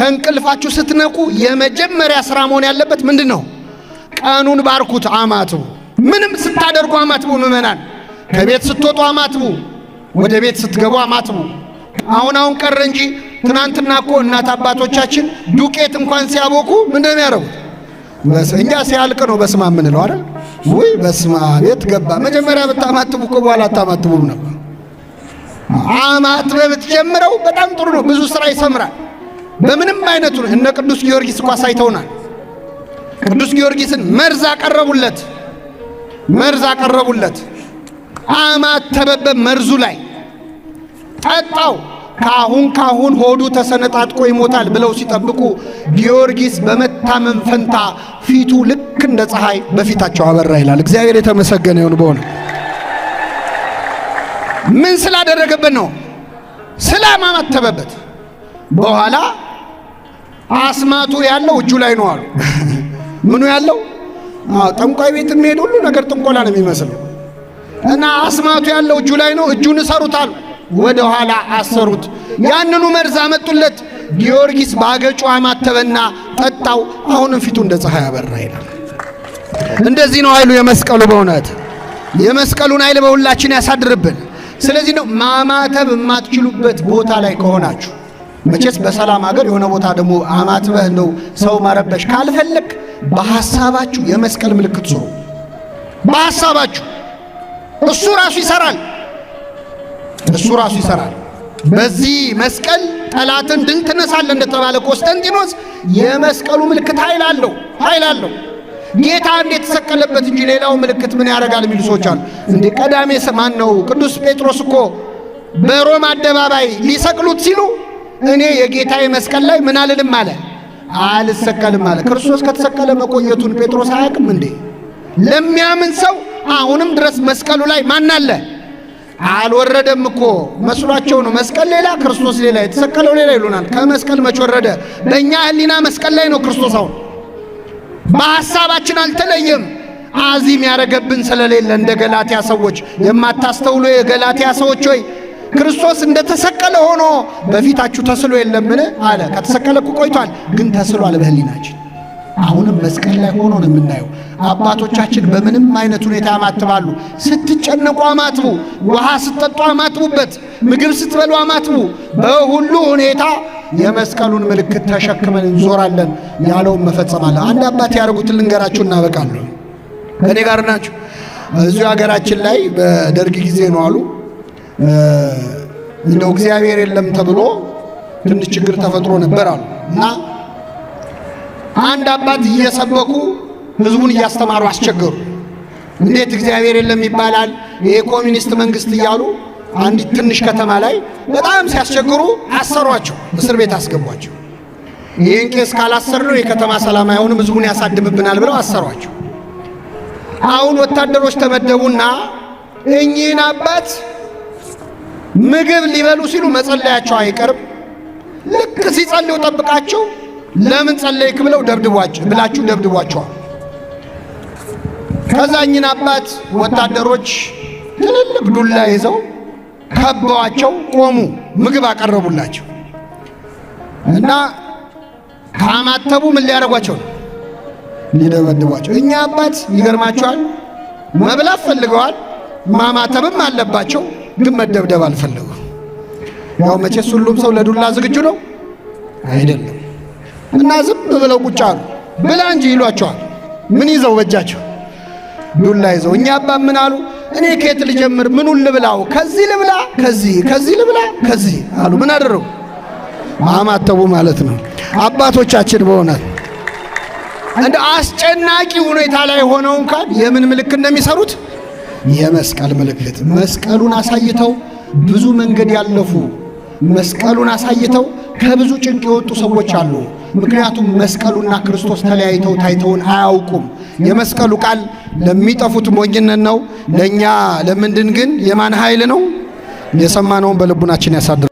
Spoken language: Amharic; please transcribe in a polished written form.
ከእንቅልፋችሁ ስትነቁ የመጀመሪያ ስራ መሆን ያለበት ምንድነው? ቀኑን ባርኩት፣ አማትቡ። ምንም ስታደርጉ አማትቡ። ምእመናን ከቤት ስትወጡ አማትቡ፣ ወደ ቤት ስትገቡ አማትቡ። አሁን ቀረ እንጂ ትናንትና እኮ እናት አባቶቻችን ዱቄት እንኳን ሲያቦኩ ምንድነው ያደርጉት? እኛ ሲያልቅ ነው በስማ ምንለው አይደል? ወይ በስማ ቤት ገባ። መጀመሪያ ብታማትቡ እኮ በኋላ አታማትቡም ነበር። አማትበ ብትጀምረው በጣም ጥሩ ነው። ብዙ ስራ ይሰምራል። በምንም አይነቱ እነ ቅዱስ ጊዮርጊስ እኮ ሳይተውናል። ቅዱስ ጊዮርጊስን መርዝ አቀረቡለት። አማተበበ መርዙ ላይ ጠጣው። ካሁን ሆዱ ተሰነጣጥቆ ይሞታል ብለው ሲጠብቁ ጊዮርጊስ በመታመም ፈንታ ፊቱ ልክ እንደ ፀሐይ በፊታቸው አበራ ይላል። እግዚአብሔር የተመሰገነ ይሁን። በሆነ ምን ስላደረገበት ነው? ስላማተበበት። በኋላ አስማቱ ያለው እጁ ላይ ነው አሉ። ምኑ ያለው? ጠንቋይ ቤት የሚሄድ ሁሉ ነገር ጥንቆላ ነው የሚመስለው። እና አስማቱ ያለው እጁ ላይ ነው። እጁን እሰሩታል። ወደ ኋላ አሰሩት። ያንኑ መርዝ አመጡለት። ጊዮርጊስ ባገጩ አማተበና ጠጣው። አሁንም ፊቱ እንደ ፀሐይ አበራ ይላል። እንደዚህ ነው ኃይሉ የመስቀሉ። በእውነት የመስቀሉን ኃይል በሁላችን ያሳድርብን። ስለዚህ ነው ማማተብ የማትችሉበት ቦታ ላይ ከሆናችሁ፣ መቼስ በሰላም ሀገር የሆነ ቦታ ደግሞ አማትበህ ነው ሰው ማረበሽ ካልፈለክ በሐሳባችሁ የመስቀል ምልክት ስሩ። በሐሳባችሁ እሱ ራሱ ይሰራል። በዚህ መስቀል ጠላትን ድል ትነሳለህ እንደተባለ ቆስጠንጢኖስ የመስቀሉ ምልክት ኃይል አለው። ጌታ እንዴት ተሰቀለበት እንጂ ሌላው ምልክት ምን ያደርጋል የሚሉ ሰዎች አሉ። እንዴ ቀዳሜ ማን ነው? ቅዱስ ጴጥሮስ እኮ በሮም አደባባይ ሊሰቅሉት ሲሉ እኔ የጌታዬ መስቀል ላይ ምን አልልም አለ፣ አልሰቀልም አለ። ክርስቶስ ከተሰቀለ መቆየቱን ጴጥሮስ አያውቅም እንዴ? ለሚያምን ሰው አሁንም ድረስ መስቀሉ ላይ ማን አለ? አልወረደም እኮ መስሏቸው ነው። መስቀል ሌላ ክርስቶስ ሌላ፣ የተሰቀለው ሌላ ይሉናል። ከመስቀል መች ወረደ? በእኛ ሕሊና መስቀል ላይ ነው ክርስቶስ። አሁን በሐሳባችን አልተለየም። አዚም ያረገብን ስለሌለ እንደ ገላትያ ሰዎች የማታስተውሉ የገላትያ ሰዎች ሆይ ክርስቶስ እንደተሰቀለ ሆኖ በፊታችሁ ተስሎ የለምን አለ። ከተሰቀለ እኮ ቆይቷል፣ ግን ተስሏል በሕሊናችን። አሁንም መስቀል ላይ ሆኖ ነው የምናየው። አባቶቻችን በምንም አይነት ሁኔታ ያማትባሉ። ስትጨነቁ አማትቡ፣ ውሃ ስትጠጡ አማትቡበት፣ ምግብ ስትበሉ አማትቡ። በሁሉ ሁኔታ የመስቀሉን ምልክት ተሸክመን እንዞራለን ያለውን መፈጸማለን። አንድ አባት ያደርጉትን ልንገራችሁ እናበቃለን። ከኔ ጋር ናችሁ? እዚሁ ሀገራችን ላይ በደርግ ጊዜ ነው አሉ እንደው እግዚአብሔር የለም ተብሎ ትንሽ ችግር ተፈጥሮ ነበር አሉ እና አንድ አባት እየሰበኩ ህዝቡን እያስተማሩ አስቸገሩ። እንዴት እግዚአብሔር የለም ይባላል? ይሄ ኮሚኒስት መንግስት እያሉ አንዲት ትንሽ ከተማ ላይ በጣም ሲያስቸግሩ አሰሯቸው፣ እስር ቤት አስገቧቸው። ይህን ቄስ ካላሰርነው የከተማ ሰላም አይሆንም፣ ህዝቡን ያሳድምብናል ብለው አሰሯቸው። አሁን ወታደሮች ተመደቡና እኚህን አባት ምግብ ሊበሉ ሲሉ መጸለያቸው አይቀርም። ልክ ሲጸልዩ ጠብቃቸው ለምን ጸለይክ ብለው ደብድቧቸዋል። ከዛኝን አባት ወታደሮች ትልልቅ ዱላ ይዘው ከበዋቸው ቆሙ። ምግብ አቀረቡላቸው እና ካማተቡ ምን ሊያደርጓቸው ነው? ሊደበድቧቸው። እኛ አባት ይገርማቸዋል፣ መብላት ፈልገዋል፣ ማማተብም አለባቸው፣ ግን መደብደብ አልፈለጉም። ያው መቼስ ሁሉም ሰው ለዱላ ዝግጁ ነው አይደለም። እና ዝም ብለው ቁጭ አሉ። ብላ እንጂ ይሏቸዋል። ምን ይዘው በእጃቸው? ዱላ ይዘው። እኛ አባ ምን አሉ? እኔ ከየት ልጀምር? ምኑን ልብላው? ከዚህ ልብላ፣ ከዚህ ልብላ፣ ከዚህ አሉ። ምን አደረጉ? ማማተቡ ማለት ነው። አባቶቻችን በእውነት እንደ አስጨናቂ ሁኔታ ላይ ሆነው እንኳን የምን ምልክት እንደሚሰሩት የመስቀል ምልክት። መስቀሉን አሳይተው ብዙ መንገድ ያለፉ፣ መስቀሉን አሳይተው ከብዙ ጭንቅ የወጡ ሰዎች አሉ። ምክንያቱም መስቀሉና ክርስቶስ ተለያይተው ታይተውን አያውቁም። የመስቀሉ ቃል ለሚጠፉት ሞኝነት ነው፣ ለኛ ለምንድን ግን የማን ኃይል ነው? የሰማነውን በልቡናችን ያሳድር።